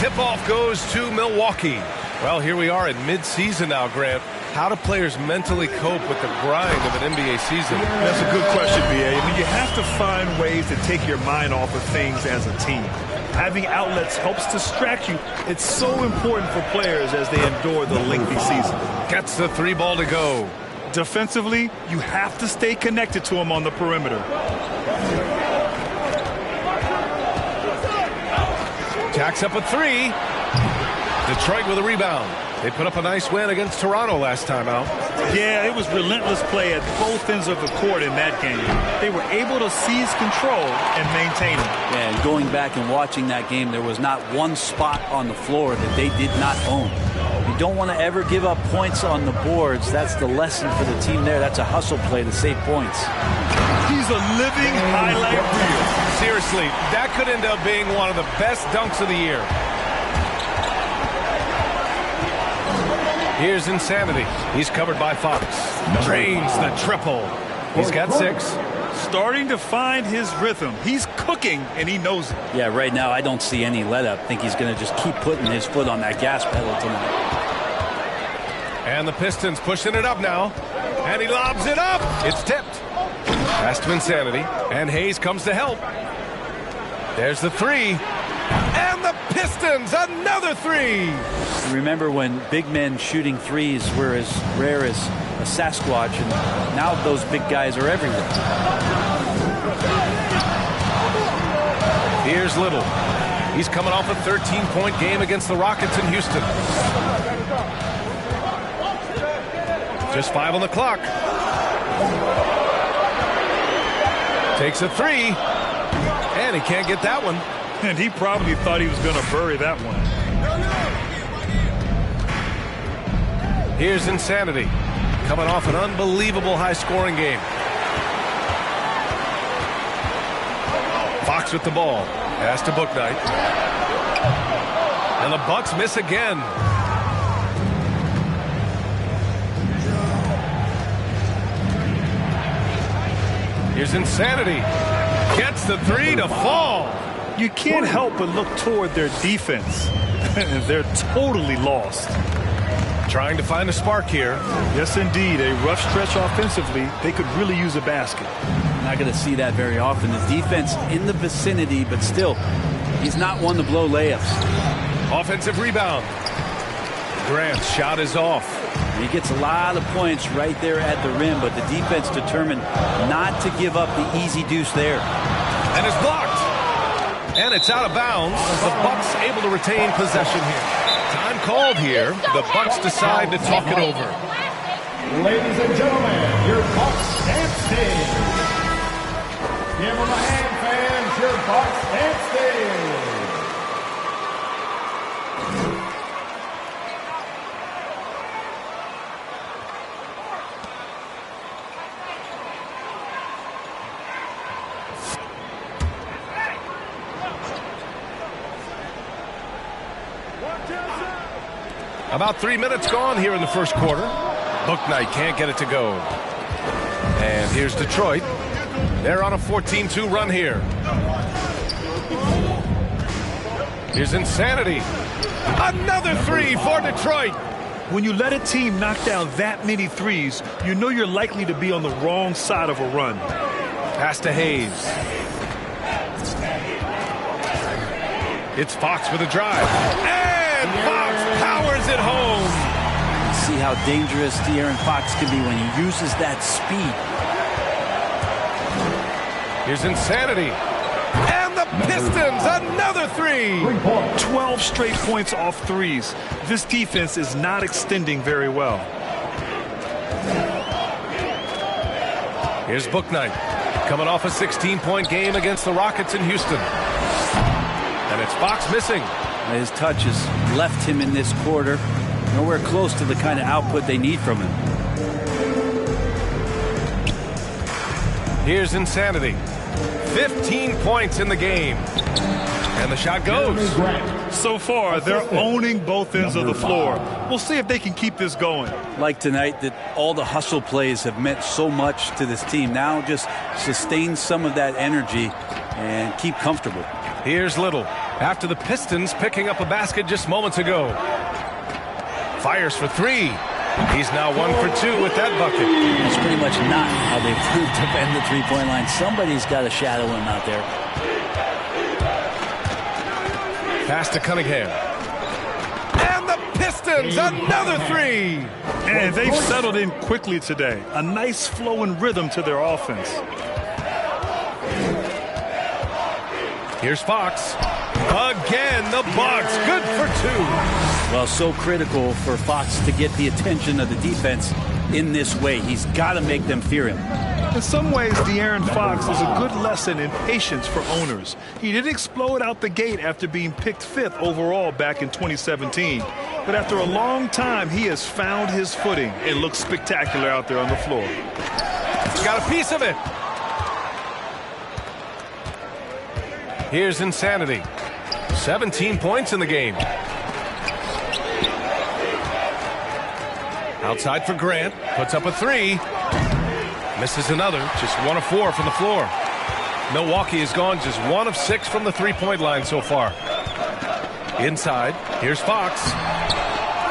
tip-off goes to Milwaukee. Well, here we are in mid-season now, Grant. How do players mentally cope with the grind of an NBA season? That's a good question, B.A. I mean, you have to find ways to take your mind off of things as a team. Having outlets helps distract you. It's so important for players as they endure the lengthy season. Gets the three ball to go. Defensively, you have to stay connected to him on the perimeter. Jacks up a three. Detroit with a rebound. They put up a nice win against Toronto last time out. Yeah, it was relentless play at both ends of the court in that game. They were able to seize control and maintain it. Yeah, and going back and watching that game, there was not one spot on the floor that they did not own. You don't want to ever give up points on the boards. That's the lesson for the team there. That's a hustle play to save points. He's a living highlight reel. Seriously, that could end up being one of the best dunks of the year. Here's Insanity. He's covered by Fox. Drains the triple. He's got 6. Starting to find his rhythm. He's cooking, and he knows it. Yeah, right now I don't see any let-up. I think he's going to just keep putting his foot on that gas pedal tonight. And the Pistons pushing it up now. And he lobs it up. It's tipped. Pass to Insanity. And Hayes comes to help. There's the three. And the Pistons, another three. Remember when big men shooting threes were as rare as a Sasquatch, and now those big guys are everywhere. Here's Little. He's coming off a 13-point game against the Rockets in Houston. Just 5 on the clock. Takes a three. And he can't get that one. And he probably thought he was going to bury that one. Here's Insanity. Coming off an unbelievable high-scoring game. Fox with the ball. Pass to Bouknight. And the Bucks miss again. Here's Insanity. Gets the three to fall. You can't help but look toward their defense. They're totally lost. Trying to find a spark here. Yes, indeed. A rough stretch offensively. They could really use a basket. Not going to see that very often. His defense in the vicinity, but still, he's not one to blow layups. Offensive rebound. Grant's shot is off. He gets a lot of points right there at the rim, but the defense determined not to give up the easy deuce there. And it's blocked. And it's out of bounds. The Bucks able to retain possession here. Time called here. The Bucks decide to talk it over. Ladies and gentlemen, your Bucks dance team. Give them a hand, fans. Your Bucks dance team. About 3 minutes gone here in the first quarter. Bouknight can't get it to go. And here's Detroit. They're on a 14-2 run here. Here's Insanity. Another three for Detroit. When you let a team knock down that many threes, you know you're likely to be on the wrong side of a run. Pass to Hayes. It's Fox with a drive. And Fox powers it home. See how dangerous De'Aaron Fox can be when he uses that speed. Here's Insanity. And the Pistons, another three. 12 straight points off threes. This defense is not extending very well. Here's Bouknight. Coming off a 16-point game against the Rockets in Houston. And it's Fox missing. His touch has left him in this quarter. Nowhere close to the kind of output they need from him. Here's Insanity. 15 points in the game. And the shot goes. So far, they're owning both ends of the floor. We'll see if they can keep this going. Like tonight, that all the hustle plays have meant so much to this team. Now just sustain some of that energy and keep comfortable. Here's Little. after the Pistons picking up a basket just moments ago. Fires for three. He's now 1 for 2 with that bucket. That's pretty much not how they proved to defend the three-point line. Somebody's got to shadow him out there. Pass to Cunningham. And the Pistons, another three. And they've settled in quickly today. A nice flow and rhythm to their offense. Here's Fox. Again, the Bucks. Good for 2. Well, so critical for Fox to get the attention of the defense in this way. He's got to make them fear him. In some ways, De'Aaron Fox is a good lesson in patience for owners. He didn't explode out the gate after being picked 5th overall back in 2017. But after a long time, he has found his footing and looks spectacular out there on the floor. Got a piece of it. Here's Insanity. 17 points in the game. Outside for Grant. Puts up a 3. Misses another. Just 1 of 4 from the floor. Milwaukee has gone just 1 of 6 from the three-point line so far. Inside. Here's Fox.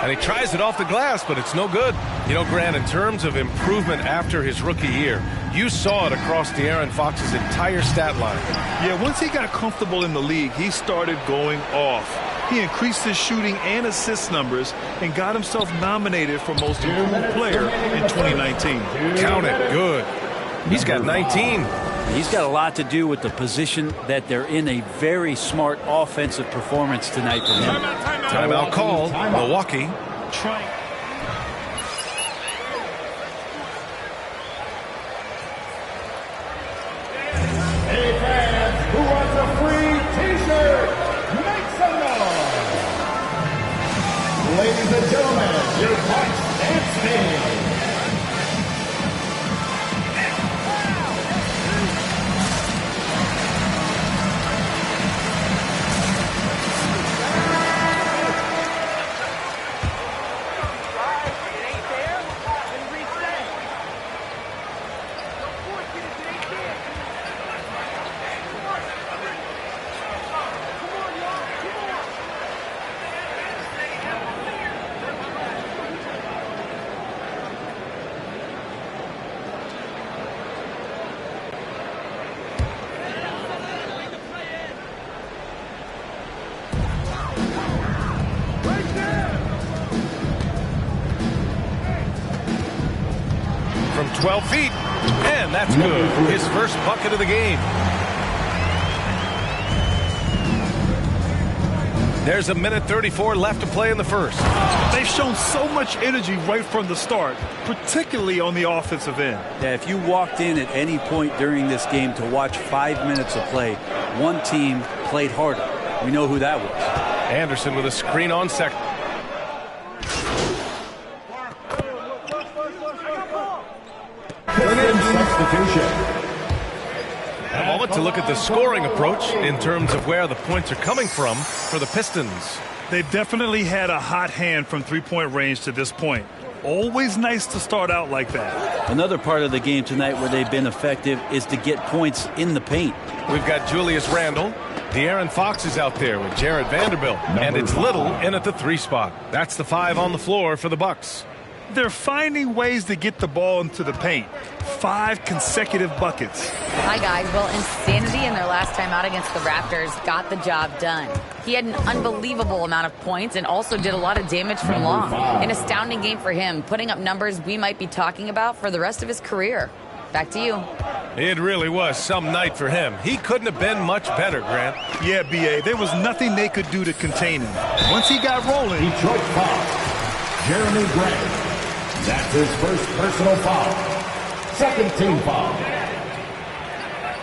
And he tries it off the glass, but it's no good. You know, Grant, in terms of improvement after his rookie year, you saw it across De'Aaron Fox's entire stat line. Yeah, once he got comfortable in the league, he started going off. He increased his shooting and assist numbers and got himself nominated for Most Improved Player in 2019. Count it. Good. He's got 19. He's got a lot to do with the position that they're in. A very smart offensive performance tonight from him. Timeout called. Milwaukee. Hey fans, who wants a free t-shirt? Make some noise! Ladies and gentlemen, your Bucks dance team. From 12 feet. And that's good. His first bucket of the game. There's a minute 34 left to play in the first. They've shown so much energy right from the start, particularly on the offensive end. Yeah, if you walked in at any point during this game to watch 5 minutes of play, one team played harder. We know who that was. Anderson with a screen on second. Substitution. A moment to look at the scoring approach in terms of where the points are coming from for the Pistons. They've definitely had a hot hand from three-point range to this point. Always nice to start out like that. Another part of the game tonight where they've been effective is to get points in the paint. We've got Julius Randle. De'Aaron Fox is out there with Jared Vanderbilt. And it's Little in at the 3 spot. That's the 5 on the floor for the Bucks. They're finding ways to get the ball into the paint. 5 consecutive buckets. Hi, guys. Well, Insanity in their last time out against the Raptors got the job done. He had an unbelievable amount of points and also did a lot of damage from long. An astounding game for him, putting up numbers we might be talking about for the rest of his career. Back to you. It really was some night for him. He couldn't have been much better, Grant. Yeah, B.A., there was nothing they could do to contain him. Once he got rolling. Detroit foul. Jeremy Grant. That's his first personal foul. Second team foul.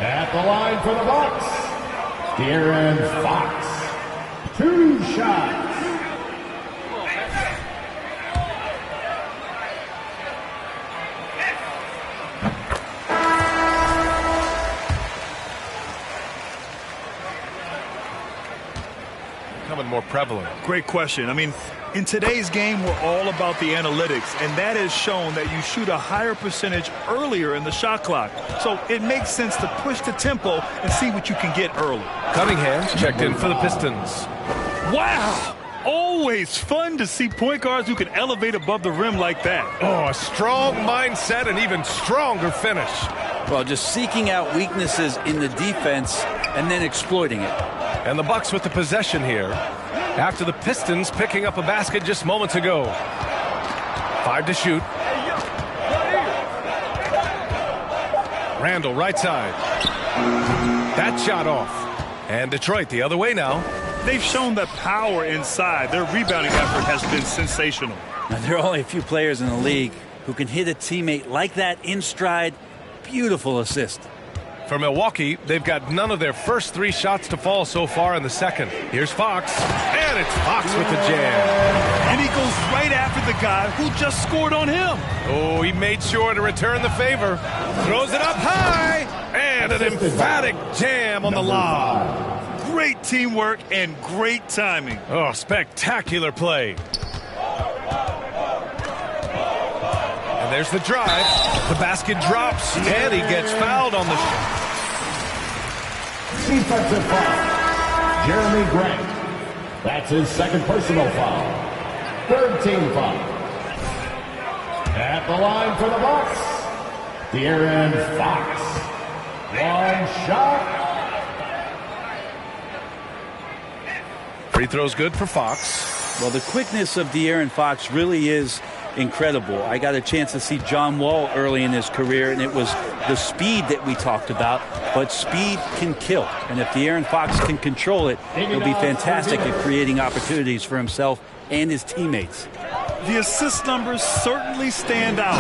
At the line for the Bucks, De'Aaron Fox. 2 shots. becoming more prevalent? Great question. I mean, in today's game, we're all about the analytics, and that has shown that you shoot a higher percentage earlier in the shot clock. So it makes sense to push the tempo and see what you can get early. Cunningham's checked in for the Pistons. Wow! Always fun to see point guards who can elevate above the rim like that. Oh, a strong mindset and even stronger finish. Well, just seeking out weaknesses in the defense and then exploiting it. And the Bucks with the possession here after the Pistons picking up a basket just moments ago. 5 to shoot. Randall right side. That shot off. And Detroit the other way now. They've shown that power inside. Their rebounding effort has been sensational. Now, there are only a few players in the league who can hit a teammate like that in stride. Beautiful assist. For Milwaukee, they've got none of their first 3 shots to fall so far in the second. Here's Fox, and it's Fox with the jam. And he goes right after the guy who just scored on him. Oh, he made sure to return the favor. Throws it up high, and an emphatic jam on the lob. Great teamwork and great timing. Oh, spectacular play. And there's the drive. The basket drops, and he gets fouled on the Defensive foul. Jeremy Grant. That's his second personal foul. Third team foul. At the line for the Bucks, De'Aaron Fox. One shot. Free throw's good for Fox. Well, the quickness of De'Aaron Fox really is incredible. I got a chance to see John Wall early in his career, and it was the speed that we talked about, but speed can kill. And if De'Aaron Fox can control it, he'll be fantastic at creating opportunities for himself and his teammates. The assist numbers certainly stand out.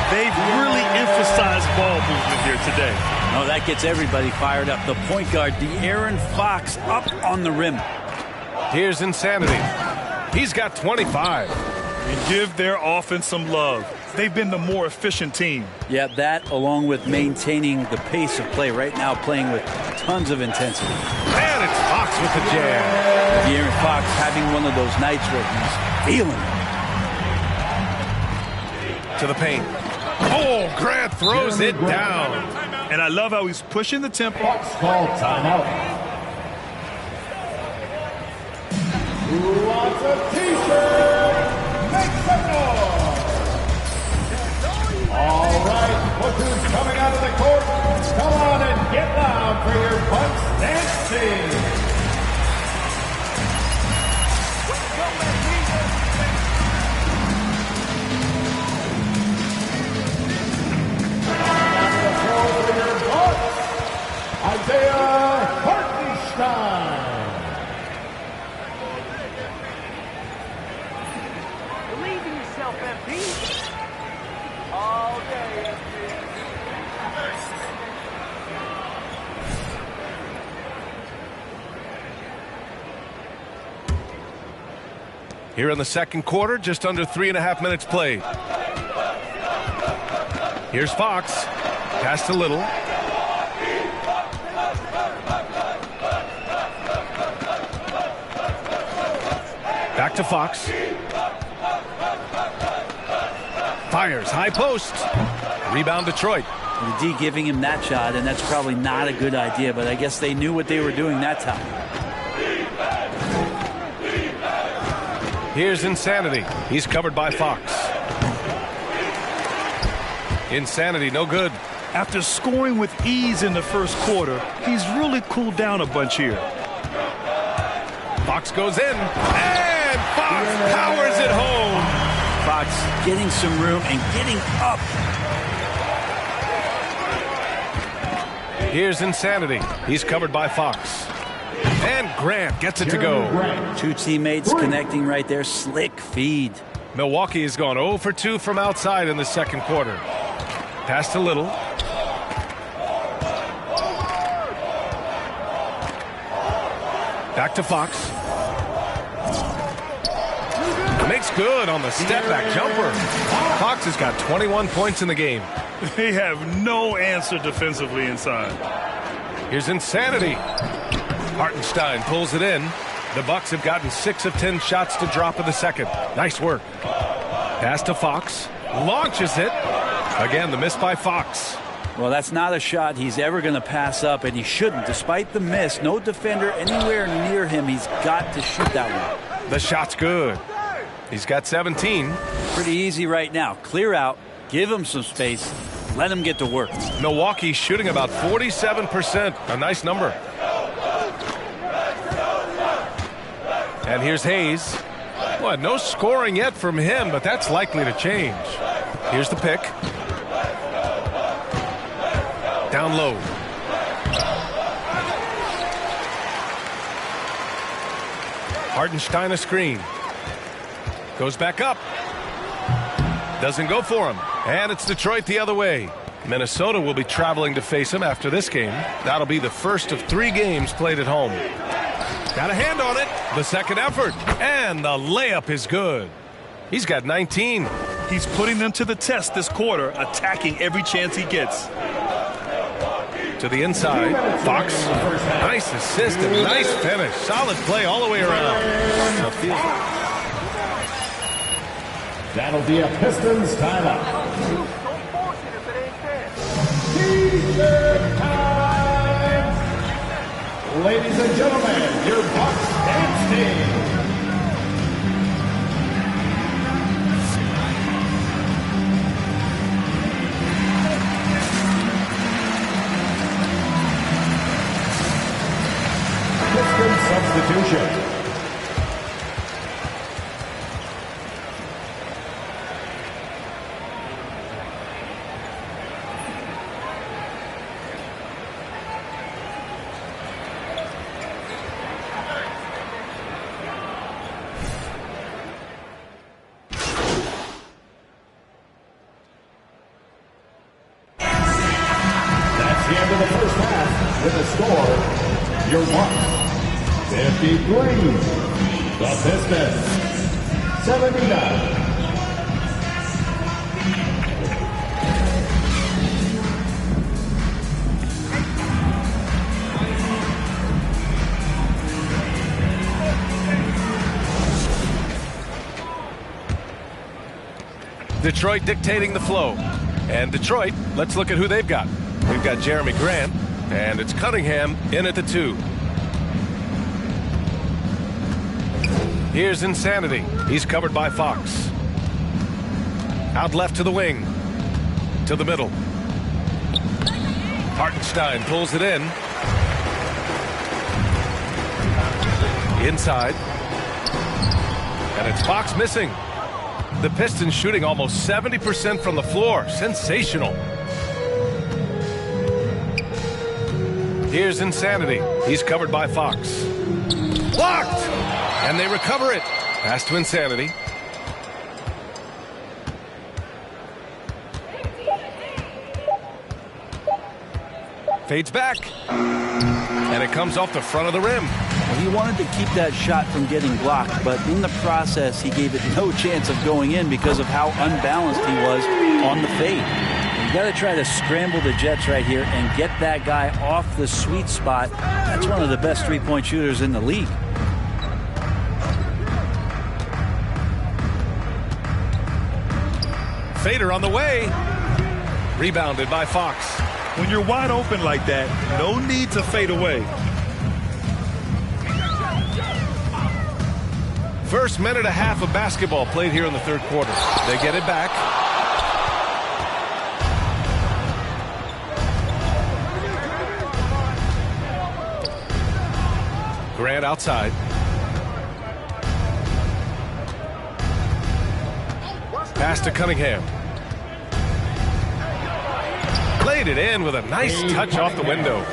They've really emphasized ball movement here today. Oh, that gets everybody fired up. The point guard, De'Aaron Fox, up on the rim. Here's Insanity. He's got 25. And give their offense some love. They've been the more efficient team. Yeah, that along with maintaining the pace of play right now, playing with tons of intensity. And it's Fox with the jam. De'Aaron Fox having one of those nights where he's feeling it. To the paint. Oh, Grant throws it down. And I love how he's pushing the tempo. Bucks call timeout. Who wants a t-shirt? Make some noise! All right, look who's coming out of the court. Come on and get loud for your Bucks dance team. On the floor for your Bucks, Isaiah Hartenstein. All day, Here in the second quarter, just under 3.5 minutes played. Here's Fox. Pass to Little. Back to Fox. Fires, high post. Rebound Detroit. The D giving him that shot, and that's probably not a good idea, but I guess they knew what they were doing that time. Here's Insanity. He's covered by Fox. Insanity, no good. After scoring with ease in the first quarter, he's really cooled down a bunch here. Fox goes in, and Fox powers it home. Fox getting some room and getting up. Here's Insanity. He's covered by Fox. And Grant gets it to go. Two teammates connecting right there. Slick feed. Milwaukee has gone 0 for 2 from outside in the second quarter. Pass to Little. Back to Fox. Makes good on the step-back jumper. Fox has got 21 points in the game. They have no answer defensively inside. Here's Insanity. Hartenstein pulls it in. The Bucks have gotten 6 of 10 shots to drop in the second. Nice work. Pass to Fox. Launches it. Again, the miss by Fox. Well, that's not a shot he's ever going to pass up, and he shouldn't. Despite the miss, no defender anywhere near him. He's got to shoot that one. The shot's good. He's got 17. Pretty easy right now. Clear out. Give him some space. Let him get to work. Milwaukee's shooting about 47%. A nice number. And here's Hayes. Well, no scoring yet from him, but that's likely to change. Here's the pick. Down low. Hartenstein a screen. Goes back up. Doesn't go for him. And it's Detroit the other way. Minnesota will be traveling to face him after this game. That'll be the first of 3 games played at home. Got a hand on it. The second effort. And the layup is good. He's got 19. He's putting them to the test this quarter, attacking every chance he gets. To the inside. Fox. Nice assist and nice finish. Solid play all the way around. That'll be a Pistons timeout. Time. Ladies and gentlemen, your Bucks dance team. Pistons substitution. With the score, your Bucks 53, the Pistons 79. Detroit dictating the flow. And Detroit, let's look at who they've got. We've got Jeremy Grant. And it's Cunningham in at the 2. Here's Insanity. He's covered by Fox. Out left to the wing. To the middle. Hartenstein pulls it in. Inside. And it's Fox missing. The Pistons shooting almost 70% from the floor. Sensational. Here's Insanity. He's covered by Fox. Blocked! And they recover it. Pass to Insanity. Fades back. And it comes off the front of the rim. Well, he wanted to keep that shot from getting blocked, but in the process, he gave it no chance of going in because of how unbalanced he was on the fade. You got to try to scramble the Jets right here and get that guy off the sweet spot. That's one of the best three-point shooters in the league. Fader on the way. Rebounded by Fox. When you're wide open like that, no need to fade away. First minute and a half of basketball played here in the third quarter. They get it back. Grant outside. Pass to Cunningham. Played it in with a nice touch off the window.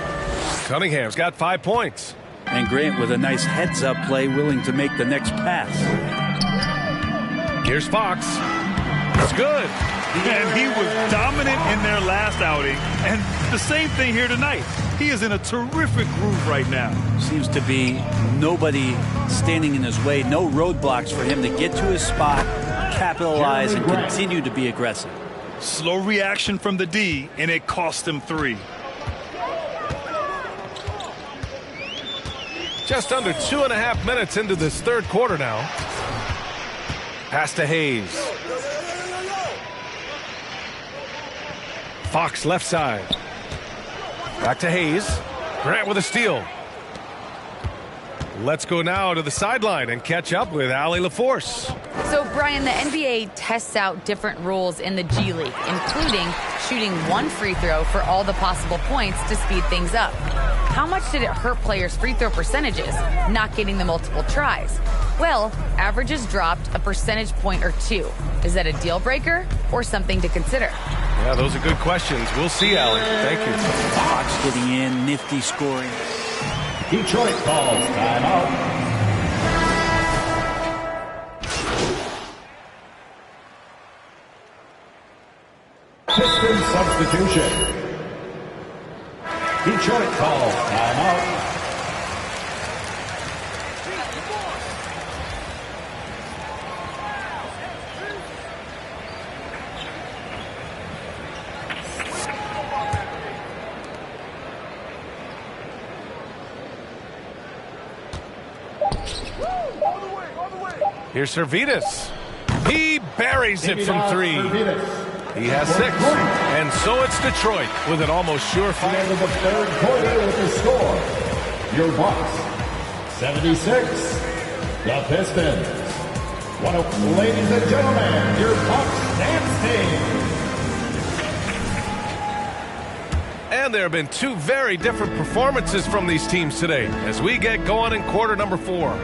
Cunningham's got 5 points. And Grant with a nice heads-up play, willing to make the next pass. Here's Fox. It's good. And he was dominant in their last outing. And the same thing here tonight. He is in a terrific groove right now. Seems to be nobody standing in his way. No roadblocks for him to get to his spot, capitalize, and continue to be aggressive. Slow reaction from the D, and it cost him 3. Just under 2.5 minutes into this third quarter now. Pass to Hayes. Fox left side. Back to Hayes. Grant with a steal. Let's go now to the sideline and catch up with Allie LaForce. So, Brian, the NBA tests out different rules in the G League, including shooting one free throw for all the possible points to speed things up. How much did it hurt players' free throw percentages, not getting the multiple tries? Well, averages dropped a percentage point or two. Is that a deal breaker or something to consider? Yeah, those are good questions. We'll see, Allie. Thank you. Fox getting in, nifty scoring. Detroit calls timeout. Pistons substitution. Detroit calls timeout. Here's Servetus. He buries it from three. He has 6. And so it's Detroit with an almost sure fight. End of the third quarter with the score. Your Bucks, 76. The Pistons. Ladies and gentlemen, your Bucks dance team. And there have been 2 very different performances from these teams today as we get going in quarter number 4.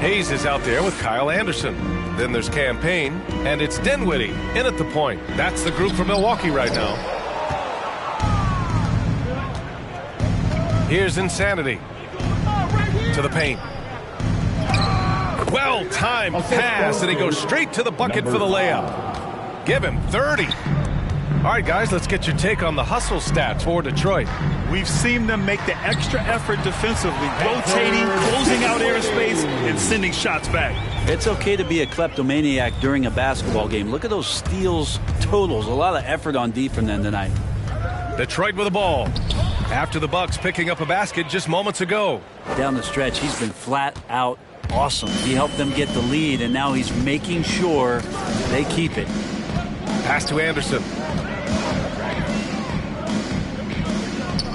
Hayes is out there with Kyle Anderson. Then there's Cam Payne, and it's Dinwiddie in at the point. That's the group for Milwaukee right now. Here's Insanity. To the paint. Well-timed pass, and he goes straight to the bucket for the layup. Give him 30. All right, guys, let's get your take on the hustle stats for Detroit. We've seen them make the extra effort defensively, rotating, closing out airspace, and sending shots back. It's okay to be a kleptomaniac during a basketball game. Look at those steals totals. A lot of effort on D from them tonight. Detroit with the ball. After the Bucks picking up a basket just moments ago. Down the stretch, he's been flat out awesome. He helped them get the lead, and now he's making sure they keep it. Pass to Anderson.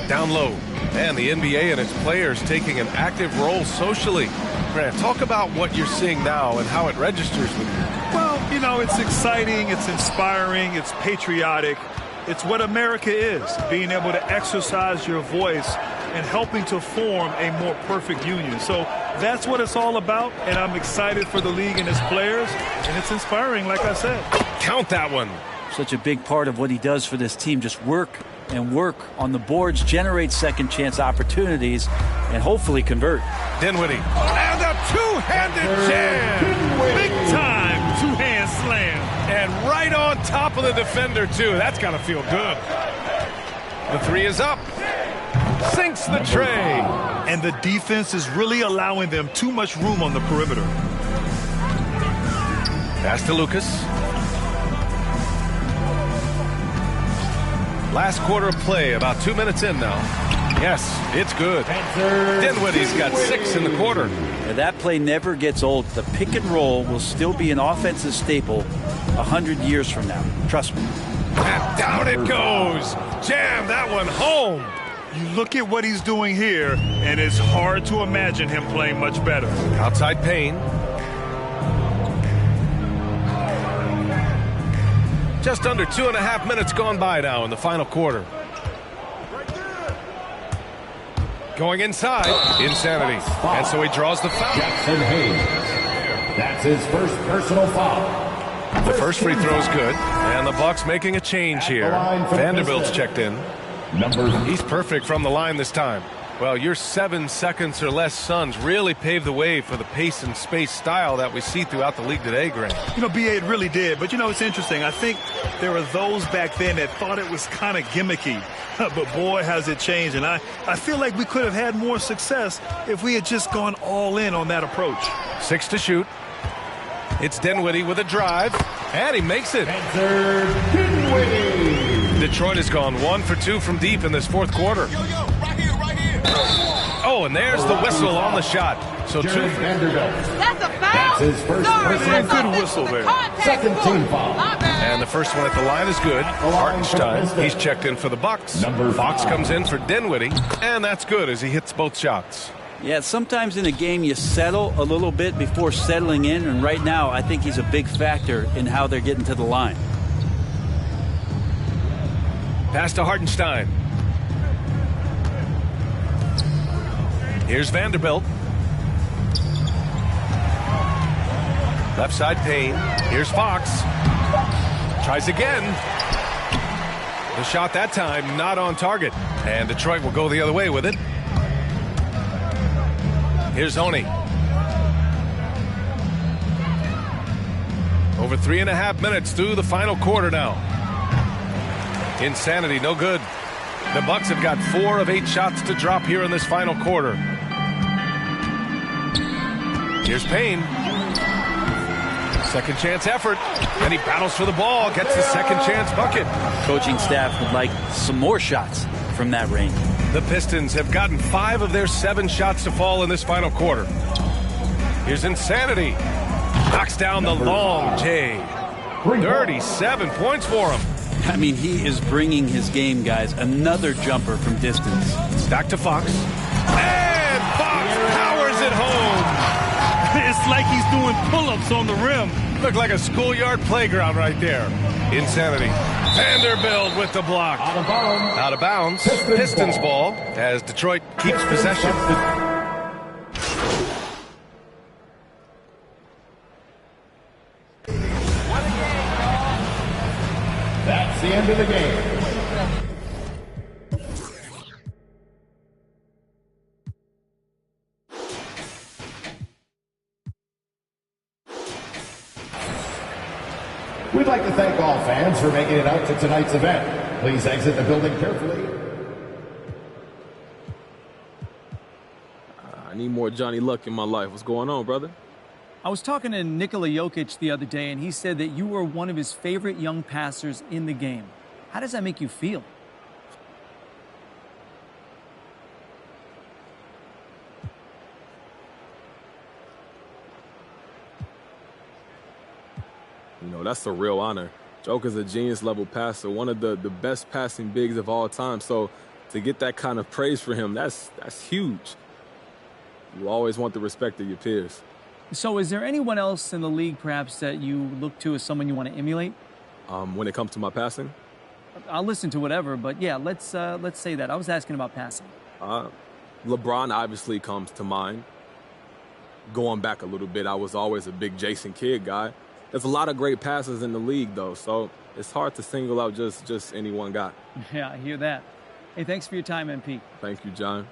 Down low. And the NBA and its players taking an active role socially. Grant, talk about what you're seeing now and how it registers with you. Well, you know, it's exciting, it's inspiring, it's patriotic. It's what America is, being able to exercise your voice and helping to form a more perfect union. So that's what it's all about, and I'm excited for the league and its players, and it's inspiring, like I said. Count that one. Such a big part of what he does for this team, just work and work on the boards, generate second chance opportunities, and hopefully convert. Dinwiddie. And a two-handed jam. Big time two-hand slam. And right on top of the defender, too. That's got to feel good. The 3 is up. Sinks the tray. And the defense is really allowing them too much room on the perimeter. Pass to Lucas. Last quarter of play, about 2 minutes in now. Yes, it's good. Dinwiddie's got 6 in the quarter. And that play never gets old. The pick and roll will still be an offensive staple 100 years from now. Trust me. And down it goes. Jam that one home. You look at what he's doing here, and it's hard to imagine him playing much better. Outside Payne. Just under 2.5 minutes gone by now in the final quarter. Going inside. Insanity. And so he draws the foul. Jackson Hayes. That's his first personal foul. The first free throw is good. And the Bucks making a change here. Vanderbilt's checked in. He's perfect from the line this time. Well, your 7 seconds or less Suns really paved the way for the pace and space style that we see throughout the league today, Grant. You know, B.A., it really did. But, you know, it's interesting. I think there were those back then that thought it was kind of gimmicky. But, boy, has it changed. And I feel like we could have had more success if we had just gone all in on that approach. 6 to shoot. It's Dinwiddie with a drive. And he makes it. Detroit has gone 1 for 2 from deep in this fourth quarter. Oh, Oh, and there's the whistle on the shot. So two. That's a foul. That's his first personal Good whistle there. Second team foul. And the first one at the line is good. Hartenstein, he's checked in for the Bucks. Number Fox 5. comes in for Dinwiddie, and that's good as he hits both shots. Yeah, sometimes in a game you settle a little bit before settling in, and right now I think he's a big factor in how they're getting to the line. Pass to Hartenstein. Here's Vanderbilt. Left side Payne. Here's Fox. Tries again. The shot that time not on target. And Detroit will go the other way with it. Here's Oney. Over 3.5 minutes through the final quarter now. Insanity, no good. The Bucks have got 4 of 8 shots to drop here in this final quarter. Here's Payne. Second chance effort. And he battles for the ball. Gets the second chance bucket. Coaching staff would like some more shots from that range. The Pistons have gotten 5 of their 7 shots to fall in this final quarter. Here's Insanity. Knocks down the long J. 37 points for him. I mean, he is bringing his game, guys. Another jumper from distance. Back to Fox. And Fox powers it home. It's like he's doing pull-ups on the rim. Looked like a schoolyard playground right there. Insanity. Vanderbilt with the block. Out of bounds. Pistons ball as Detroit keeps possession. That's the end of the game. We'd like to thank all fans for making it out to tonight's event. Please exit the building carefully. I need more Johnny Luck in my life. What's going on, brother? I was talking to Nikola Jokic the other day, and he said that you were one of his favorite young passers in the game. How does that make you feel? You know, that's a real honor. Joker's a genius-level passer, one of the best passing bigs of all time. So to get that kind of praise for him, that's huge. You always want the respect of your peers. So is there anyone else in the league, perhaps, that you look to as someone you want to emulate? When it comes to my passing? I'll listen to whatever, but yeah, let's say that. I was asking about passing. LeBron obviously comes to mind. Going back a little bit, I was always a big Jason Kidd guy. There's a lot of great passers in the league, though, so it's hard to single out just any one guy. Yeah, I hear that. Hey, thanks for your time, MP. Thank you, John.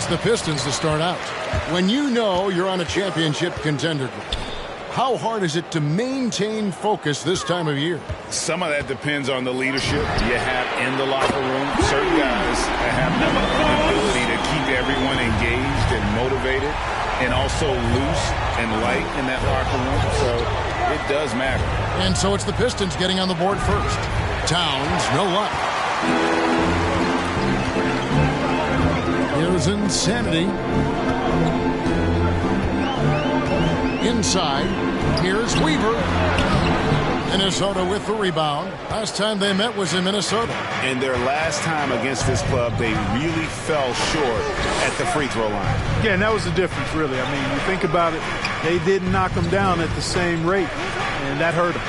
the Pistons to start out. When you know you're on a championship contender group, how hard is it to maintain focus this time of year? Some of that depends on the leadership you have in the locker room. Certain guys have the ability to keep everyone engaged and motivated and also loose and light in that locker room. So it does matter. And so it's the Pistons getting on the board first. Towns, no luck. Here's Insanity. Inside, here's Weaver. Minnesota with the rebound. Last time they met was in Minnesota. In their last time against this club, they really fell short at the free throw line. Yeah, and that was the difference, really. I mean, you think about it, they didn't knock them down at the same rate, and that hurt them.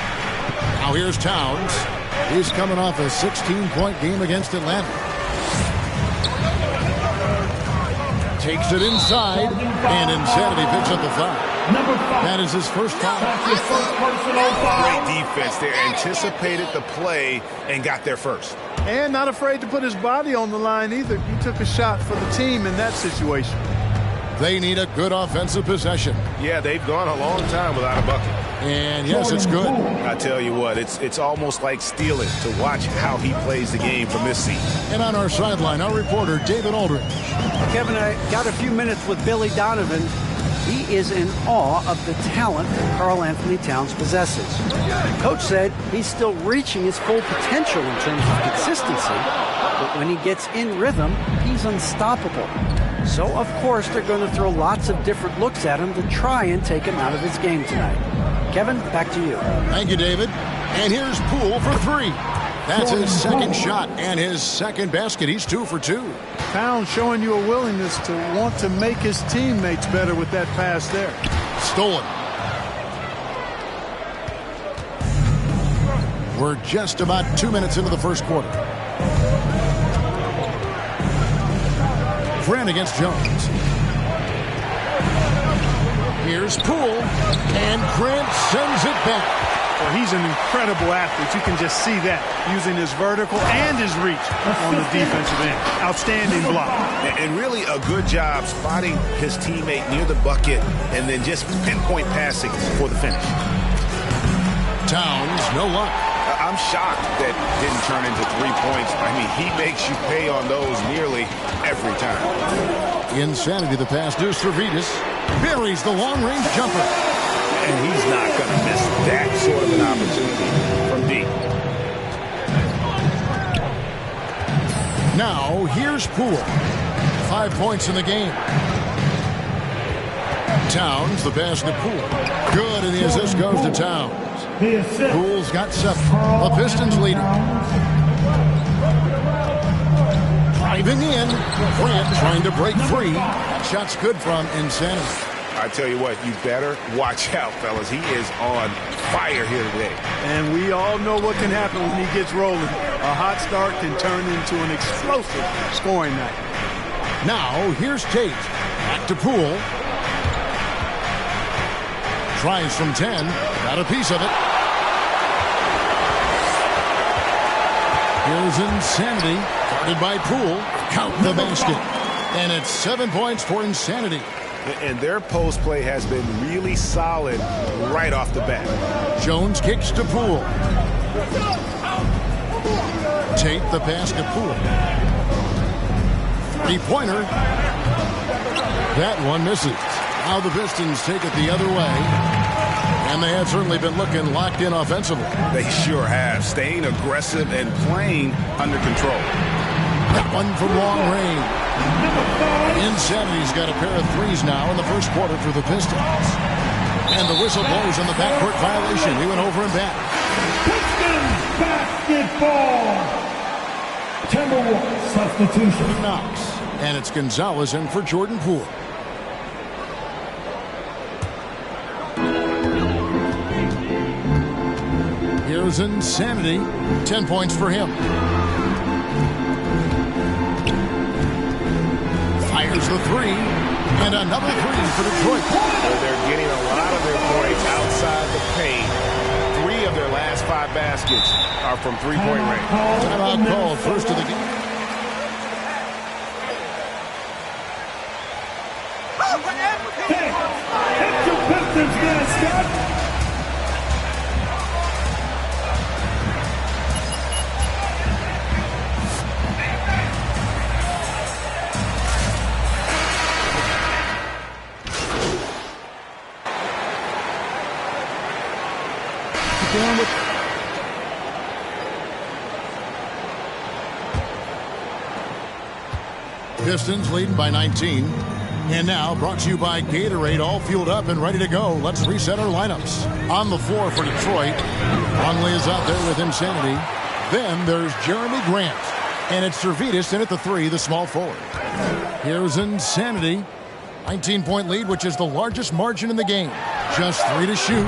Now here's Towns. He's coming off a 16-point game against Atlanta. Takes it inside, and Insanity picks up the foul. That is his first foul. Great defense there. Anticipated the play and got there first. And not afraid to put his body on the line either. He took a shot for the team in that situation. They need a good offensive possession. Yeah, they've gone a long time without a bucket. And yes, it's good. I tell you what, it's almost like stealing to watch how he plays the game from this seat. And on our sideline, our reporter, David Aldridge. Kevin, I got a few minutes with Billy Donovan. He is in awe of the talent that Karl Anthony Towns possesses. Coach said he's still reaching his full potential in terms of consistency, but when he gets in rhythm, he's unstoppable. So, of course, they're going to throw lots of different looks at him to try and take him out of his game tonight. Kevin, back to you. Thank you, David. And here's Poole for three. That's his second shot and his second basket. He's 2 for 2. Towns showing you a willingness to want to make his teammates better with that pass there. Stolen. We're just about 2 minutes into the first quarter. Grant against Jones. Here's Poole, and Grant sends it back. Well, he's an incredible athlete. You can just see that, using his vertical and his reach on the defensive end. Outstanding block. And really a good job spotting his teammate near the bucket and then just pinpoint passing for the finish. Towns, no luck. I'm shocked that didn't turn into 3 points. I mean, he makes you pay on those nearly every time. Insanity, the pass. Deuce Travitas buries the long-range jumper. And he's not going to miss that sort of an opportunity from deep. Now, here's Poole. 5 points in the game. Towns, the pass to Poole. Good, and the assist goes to Towns. Poole's got 7. The Pistons leading. Driving in. Grant trying to break free. That shot's good from Insanity. I tell you what, you better watch out, fellas. He is on fire here today. And we all know what can happen when he gets rolling. A hot start can turn into an explosive scoring night. Now, here's Tate. Back to Poole. Tries from 10. Got a piece of it. Here's Insanity. Guarded by Poole. Count the basket. And it's 7 points for Insanity. And their post play has been really solid right off the bat. Jones kicks to Poole. Tate the pass to Poole. 3-pointer. That one misses. Now the Pistons take it the other way. And they have certainly been looking locked in offensively. They sure have. Staying aggressive and playing under control. That one from long range. Insanity's got a pair of threes now in the first quarter for the Pistons. And the whistle blows on the backcourt violation. He went over and back. Pistons basketball. Timberwolves substitution. Knox. And it's Gonzalez in for Jordan Poole. Here's Insanity. 10 points for him. Fires the three. And another three for Detroit. They're getting a lot of their points outside the paint. 3 of their last 5 baskets are from three-point range. Timeout called, first of the game. he's doing with... Pistons leading by 19. And now, brought to you by Gatorade, all fueled up and ready to go. Let's reset our lineups. On the floor for Detroit, Longley is out there with Insanity. Then there's Jeremy Grant. And it's Servetus in at the 3, the small forward. Here's Insanity. 19-point lead, which is the largest margin in the game. Just 3 to shoot.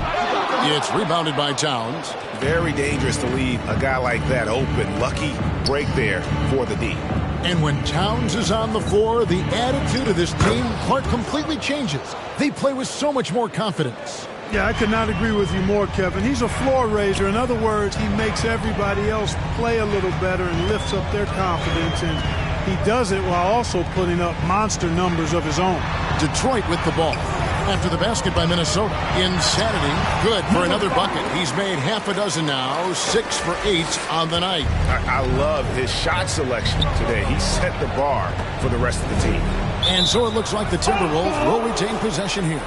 It's rebounded by Towns. Very dangerous to leave a guy like that open. Lucky break there for the D. And when Towns is on the floor, the attitude of this team, Clark, completely changes. They play with so much more confidence. Yeah, I could not agree with you more, Kevin. He's a floor raiser. In other words, he makes everybody else play a little better and lifts up their confidence. And he does it while also putting up monster numbers of his own. Detroit with the ball. After the basket by Minnesota. Insanity, good for another bucket. He's made half a dozen now, 6 for 8 on the night. I love his shot selection today. He set the bar for the rest of the team. And so it looks like the Timberwolves will retain possession here.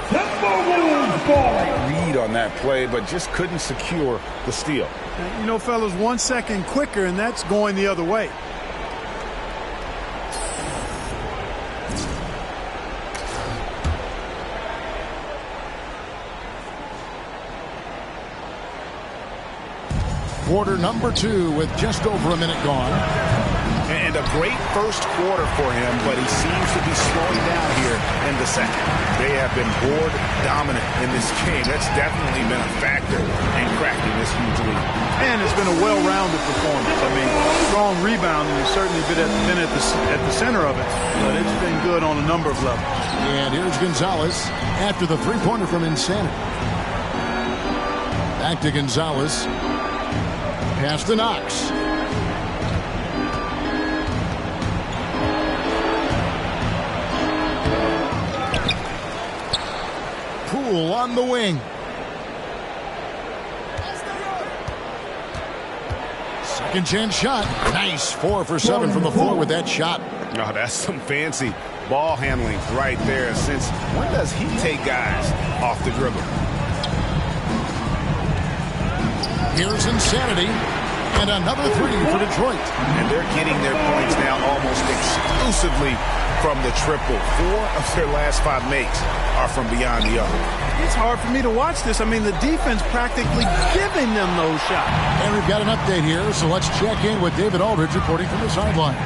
Read on that play, but just couldn't secure the steal. You know, fellas, 1 second quicker, and that's going the other way. Quarter number 2 with just over a minute gone. And a great first quarter for him, but he seems to be slowing down here in the second. They have been board dominant in this game. That's definitely been a factor in cracking this huge lead. And it's been a well-rounded performance. I mean, strong rebounding has certainly been at the center of it, but it's been good on a number of levels. And here's Gonzalez after the three-pointer from Insanity. Back to Gonzalez. Pass to Knox. Poole on the wing. Second chance shot. Nice. 4 for 7 from the floor with that shot. Oh, that's some fancy ball handling right there. Since when does he take guys off the dribble? Here's Insanity. And another 3 for Detroit. And they're getting their points now almost exclusively from the triple. 4 of their last 5 makes are from beyond the arc. It's hard for me to watch this. I mean, the defense practically giving them those shots. And we've got an update here, so let's check in with David Aldridge reporting from the sideline.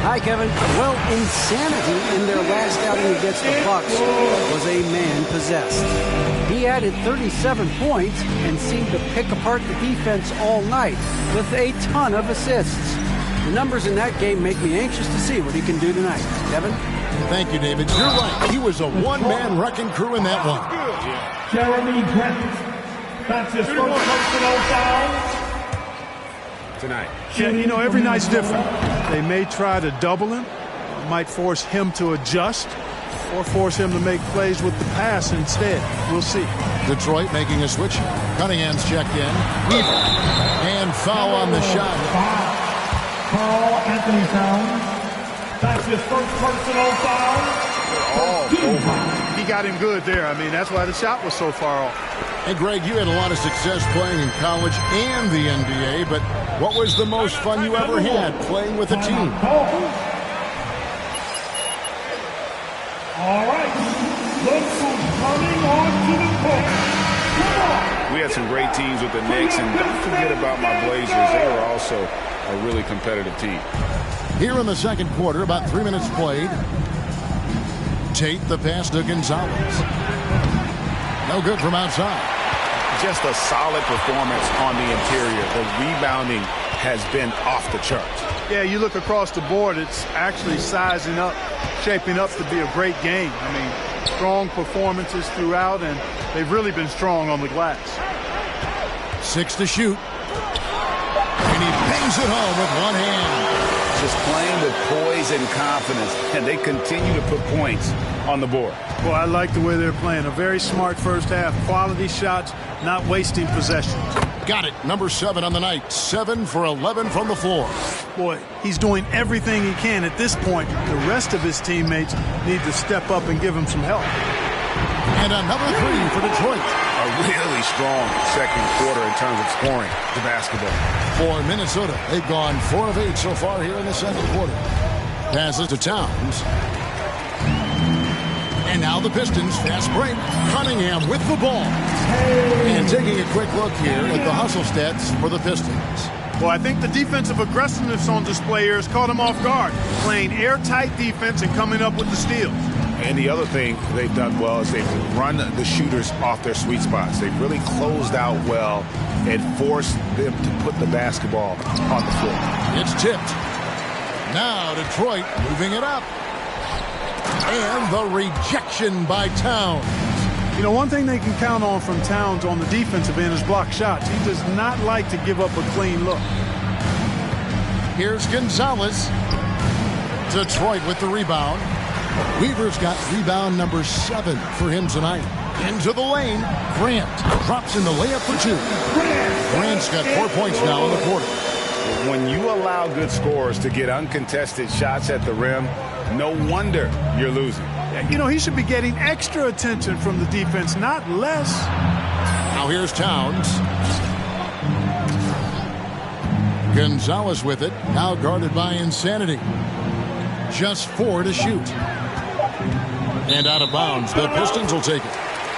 Hi, Kevin. Well, Insanity in their last outing against the Bucks was a man possessed. He added 37 points and seemed to pick apart the defense all night with a ton of assists. The numbers in that game make me anxious to see what he can do tonight. Kevin? Thank you, David. You're right. He was a one-man wrecking crew in that one. Jeremy Grant. That's his first personal foul tonight. Yeah, you know, every night's different. They may try to double him, might force him to adjust, or force him to make plays with the pass instead. We'll see. Detroit making a switch. Cunningham's checked in. Weaver. And foul on the shot. Carl Anthony Towns. That's his first personal foul. All over. He got him good there. I mean, that's why the shot was so far off. Hey, Greg, you had a lot of success playing in college and the NBA, but what was the most fun you ever had playing with a team? All right. Looks coming on to the court. We had some great teams with the Knicks, and don't forget about my Blazers. They were also a really competitive team. Here in the second quarter, about 3 minutes played. Tate the pass to Gonzalez. No good from outside. Just a solid performance on the interior. The rebounding has been off the charts. Yeah, you look across the board, it's actually sizing up, shaping up to be a great game. I mean, strong performances throughout, and they've really been strong on the glass. 6 to shoot. And he bangs it home with one hand. Just playing with poise and confidence, and they continue to put points on the board. Well, I like the way they're playing. A very smart first half. Quality shots, not wasting possessions. Got it. Number 7 on the night. 7 for 11 from the floor. Boy, he's doing everything he can at this point. The rest of his teammates need to step up and give him some help. And another 3 for Detroit. a really strong second quarter in terms of scoring the basketball. For Minnesota, they've gone 4 of 8 so far here in the second quarter. Passes to Towns. And now the Pistons, fast break. Cunningham with the ball. And taking a quick look here at the hustle stats for the Pistons. Well, I think the defensive aggressiveness on display here has caught them off guard. Playing airtight defense and coming up with the steals. And the other thing they've done well is they've run the shooters off their sweet spots. They've really closed out well and forced them to put the basketball on the floor. It's tipped. Now Detroit moving it up. And the rejection by Towns. You know, one thing they can count on from Towns on the defensive end is block shots. He does not like to give up a clean look. Here's Gonzalez. Detroit with the rebound. Weaver's got rebound number 7 for him tonight. Into the lane. Grant drops in the layup for 2. Grant's got 4 points now in the quarter. When you allow good scorers to get uncontested shots at the rim, no wonder you're losing. You know, he should be getting extra attention from the defense, not less. Now here's Towns. Gonzalez with it. Now guarded by Insanity. Just 4 to shoot. And out of bounds. The Pistons will take it.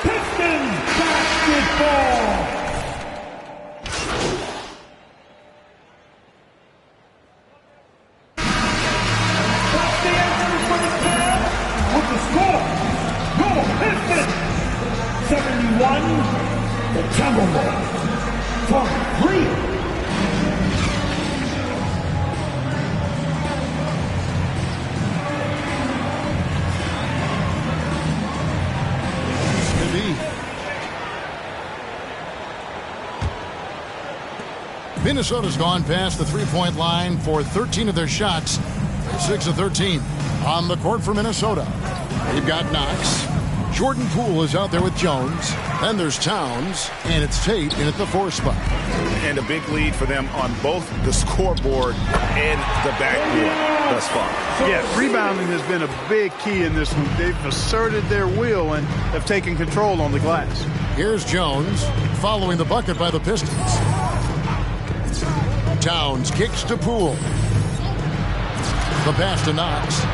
Pistons basketball. The Timberwolves from 3. This could be. Minnesota's gone past the 3-point line for 13 of their shots. 6 of 13 on the court for Minnesota. They've got Knox. Jordan Poole is out there with Jones. Then there's Towns, and it's Tate in at the 4 spot. And a big lead for them on both the scoreboard and the backboard thus far. Yeah, rebounding has been a big key in this one. They've asserted their will and have taken control on the glass. Here's Jones following the bucket by the Pistons. Towns kicks to Poole. The pass to Knox.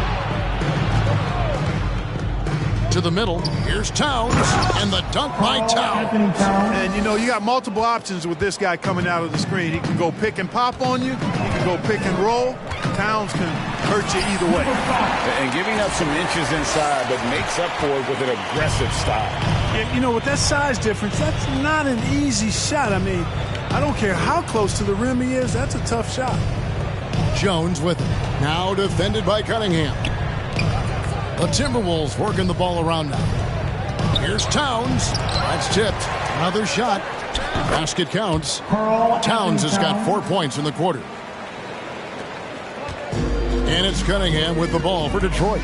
To the middle. Here's Towns. And the dunk by Towns. And, you know, you got multiple options with this guy coming out of the screen. He can go pick and pop on you. He can go pick and roll. Towns can hurt you either way. And giving up some inches inside, but makes up for it with an aggressive style. Yeah, you know, with that size difference, that's not an easy shot. I mean, I don't care how close to the rim he is. That's a tough shot. Jones with it. Now defended by Cunningham. The Timberwolves working the ball around now. Here's Towns. That's tipped. Another shot. Basket counts. Towns has got 4 points in the quarter. And it's Cunningham with the ball for Detroit.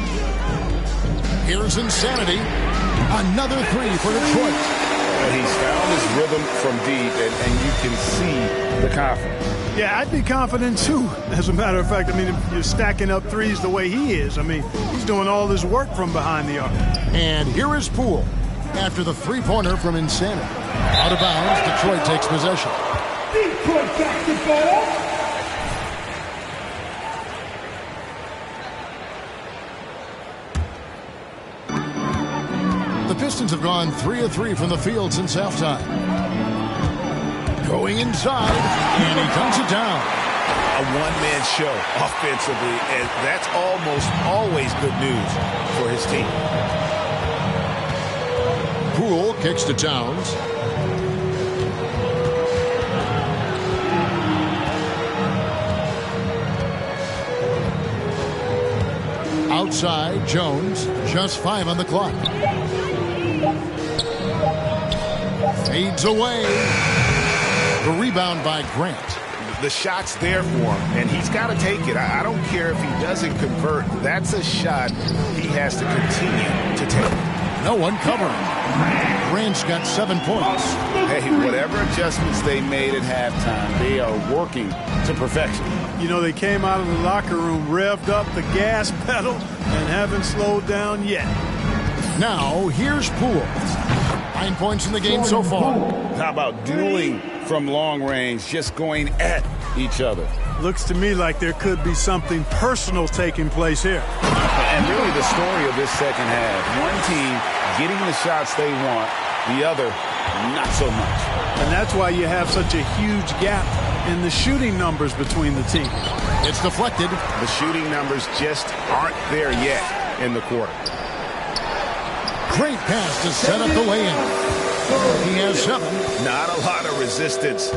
Here's Insanity. Another 3 for Detroit. He's found his rhythm from deep, and you can see the confidence. Yeah, I'd be confident too. As a matter of fact, I mean, if you're stacking up threes the way he is, I mean, he's doing all this work from behind the arc. And here is Poole after the 3-pointer from Insanity. Out of bounds, Detroit takes possession. Detroit basketball. The Pistons have gone 3 of 3 from the field since halftime. Going inside, and he dunks it down. A one-man show offensively, and that's almost always good news for his team. Poole kicks to Towns. Outside, Jones, just 5 on the clock. Fades away. The rebound by Grant. The shot's there for him, and he's got to take it. I don't care if he doesn't convert. That's a shot he has to continue to take. No one covering. Grant's got 7 points. Hey, whatever adjustments they made at halftime, they are working to perfection. You know, they came out of the locker room, revved up the gas pedal, and haven't slowed down yet. Now, here's Poole. 9 points in the game so far. How about dueling from long range, just going at each other? Looks to me like there could be something personal taking place here. And really the story of this second half. One team getting the shots they want, the other not so much. And that's why you have such a huge gap in the shooting numbers between the teams. It's deflected. The shooting numbers just aren't there yet in the quarter. Great pass to set up the lay-in. He has 7. Not a lot of resistance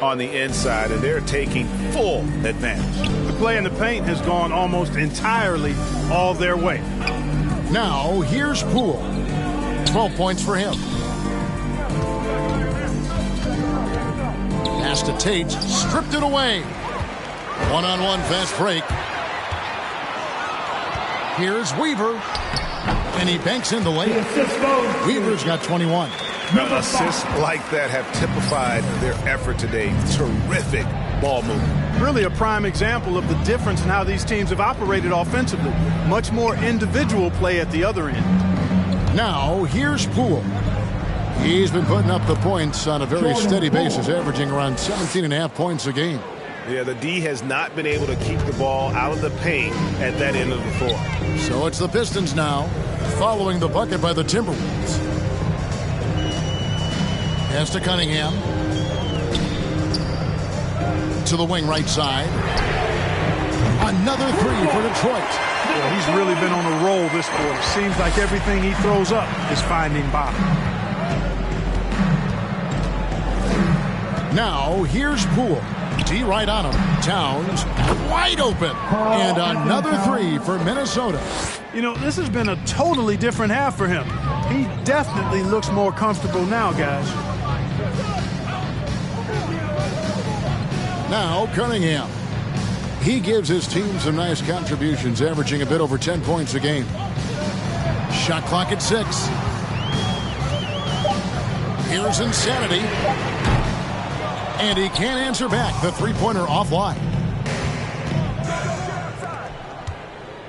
on the inside, and they're taking full advantage. The play in the paint has gone almost entirely all their way. Now, here's Poole. 12 points for him. Pass to Tate. Stripped it away. One-on-one fast break. Here's Weaver. And he banks in the lane. Weaver's got 21. Assists like that have typified their effort today. Terrific ball movement. Really a prime example of the difference in how these teams have operated offensively. Much more individual play at the other end. Now, here's Poole. He's been putting up the points on a very steady basis, averaging around 17.5 points a game. Yeah, the D has not been able to keep the ball out of the paint at that end of the floor. So it's the Pistons now, following the bucket by the Timberwolves. Pass to Cunningham. To the wing right side. Another 3 for Detroit. Well, he's really been on a roll this quarter. Seems like everything he throws up is finding bottom. Now, here's Poole. D right on him. Towns wide open. And another 3 for Minnesota. You know, this has been a totally different half for him. He definitely looks more comfortable now, guys. Now, Cunningham. He gives his team some nice contributions, averaging a bit over 10 points a game. Shot clock at 6. Here's Insanity. And he can't answer back. The three-pointer offline.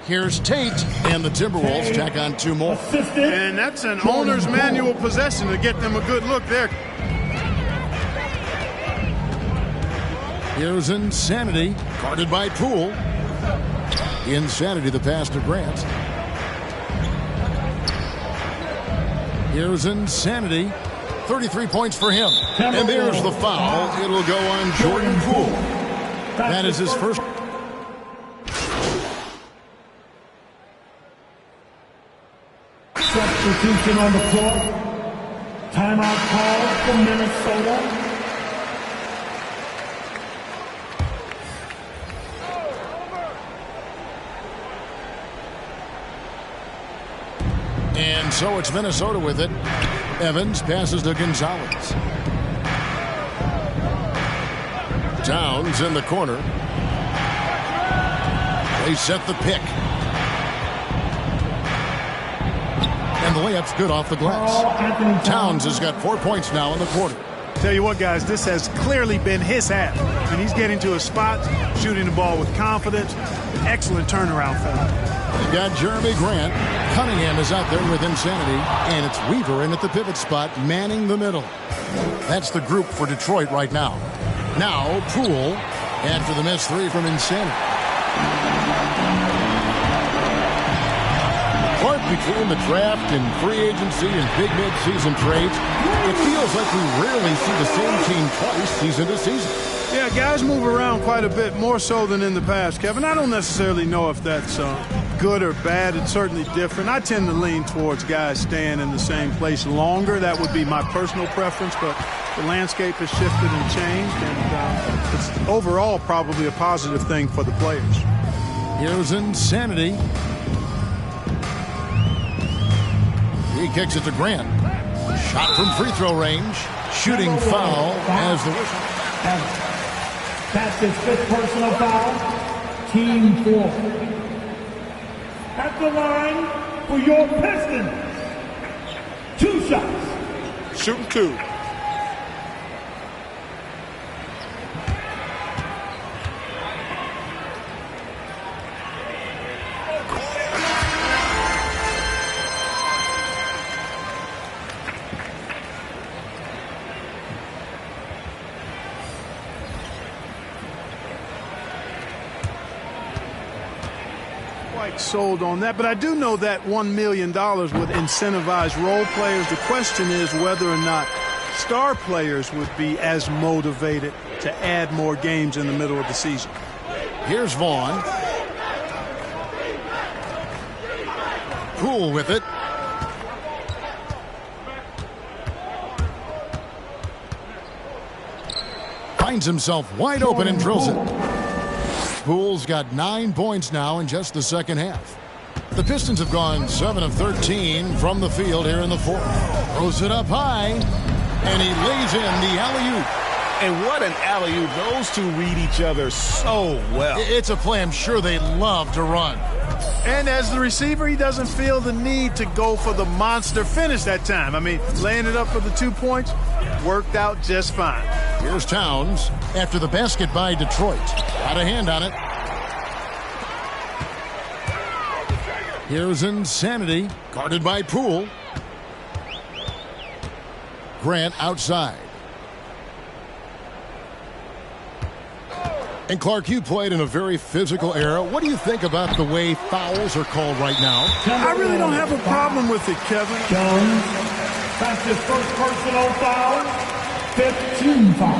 Here's Tate. And the Timberwolves tack on 2 more. And that's an owner's manual possession to get them a good look there. Here's Insanity. Guarded by Poole. Insanity, the pass to Grant. Here's Insanity. 33 points for him. And there's the foul. It'll go on Jordan Poole. That is his first. Substitution on the floor. Timeout call for Minnesota. And so it's Minnesota with it. Evans passes to Gonzalez. Towns in the corner. They set the pick. And the layup's good off the glass. Towns has got 4 points now in the quarter. Tell you what, guys, this has clearly been his half. And he's getting to a spot, shooting the ball with confidence. Excellent turnaround for him. They've got Jeremy Grant. Cunningham is out there with Insanity. And it's Weaver in at the pivot spot, manning the middle. That's the group for Detroit right now. Now, Poole, after the missed 3 from Insanity. Clark, between the draft and free agency and big mid-season trades, it feels like we rarely see the same team twice season to season. Yeah, guys move around quite a bit, more so than in the past, Kevin. I don't necessarily know if that's good or bad. It's certainly different. I tend to lean towards guys staying in the same place longer. That would be my personal preference, but the landscape has shifted and changed, and it's overall probably a positive thing for the players. Here's Insanity. He kicks it to Grant. Shot from free throw range. Shooting foul as the whistle. That's his 5th personal foul. Team 4. At the line for your Pistons. 2 shots. Shooting 2. quite sold on that, but I do know that $1 million would incentivize role players. The question is whether or not star players would be as motivated to add more games in the middle of the season. Here's Vaughn. Poole with it. Finds himself wide open and drills it. Poole's got 9 points now in just the second half. The Pistons have gone 7 of 13 from the field here in the fourth. Throws it up high, and he lays in the alley-oop. And what an alley-oop. Those two read each other so well. It's a play I'm sure they love to run. And as the receiver, he doesn't feel the need to go for the monster finish that time. I mean, laying it up for the 2 points worked out just fine. Here's Towns after the basket by Detroit. Got a hand on it. Here's Insanity, guarded by Poole. Grant outside. And Clark, you played in a very physical era. What do you think about the way fouls are called right now? I really don't have a problem with it, Kevin. Jones, that's his first personal foul. 15 foul.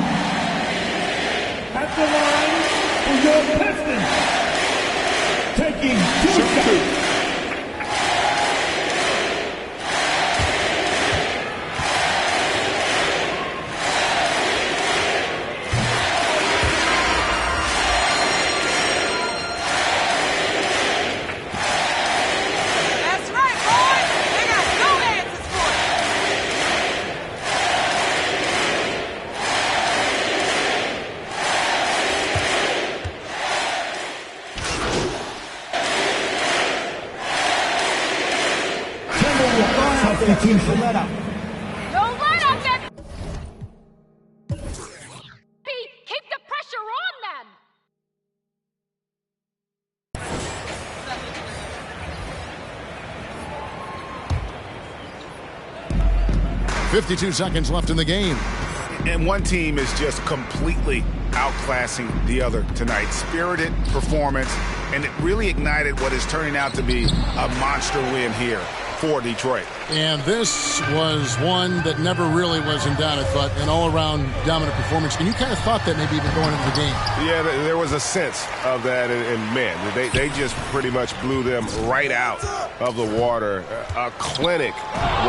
At the line for your Pistons. Taking 2 shots. Don't let up there. Keep the pressure on them. 52 seconds left in the game. And one team is just completely outclassing the other tonight. Spirited performance, and it really ignited what is turning out to be a monster win here for Detroit. And this was one that never really was in doubt, I thought, an all-around dominant performance. And you kind of thought that maybe even going into the game. Yeah, there was a sense of that, and man, they just pretty much blew them right out of the water. A clinic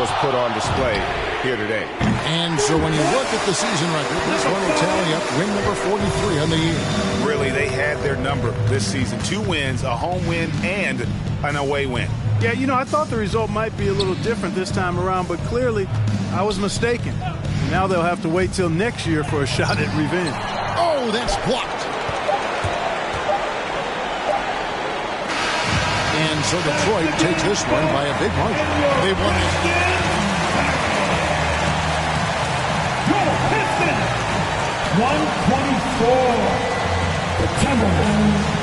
was put on display here today. And so when you look at the season record, this one will tally up win number 43 on the year. Really, they had their number this season. 2 wins, a home win, and an away win. Yeah, you know, I thought the result might be a little different this time around, but clearly I was mistaken. Now they'll have to wait till next year for a shot at revenge. Oh, that's blocked. And so Detroit takes this one by a big margin. They won it. Pistons, 124. The Timberwolves.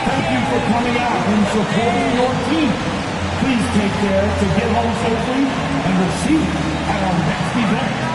Thank you for coming out and supporting your team. Please take care to get home safely and we'll see you at our next event.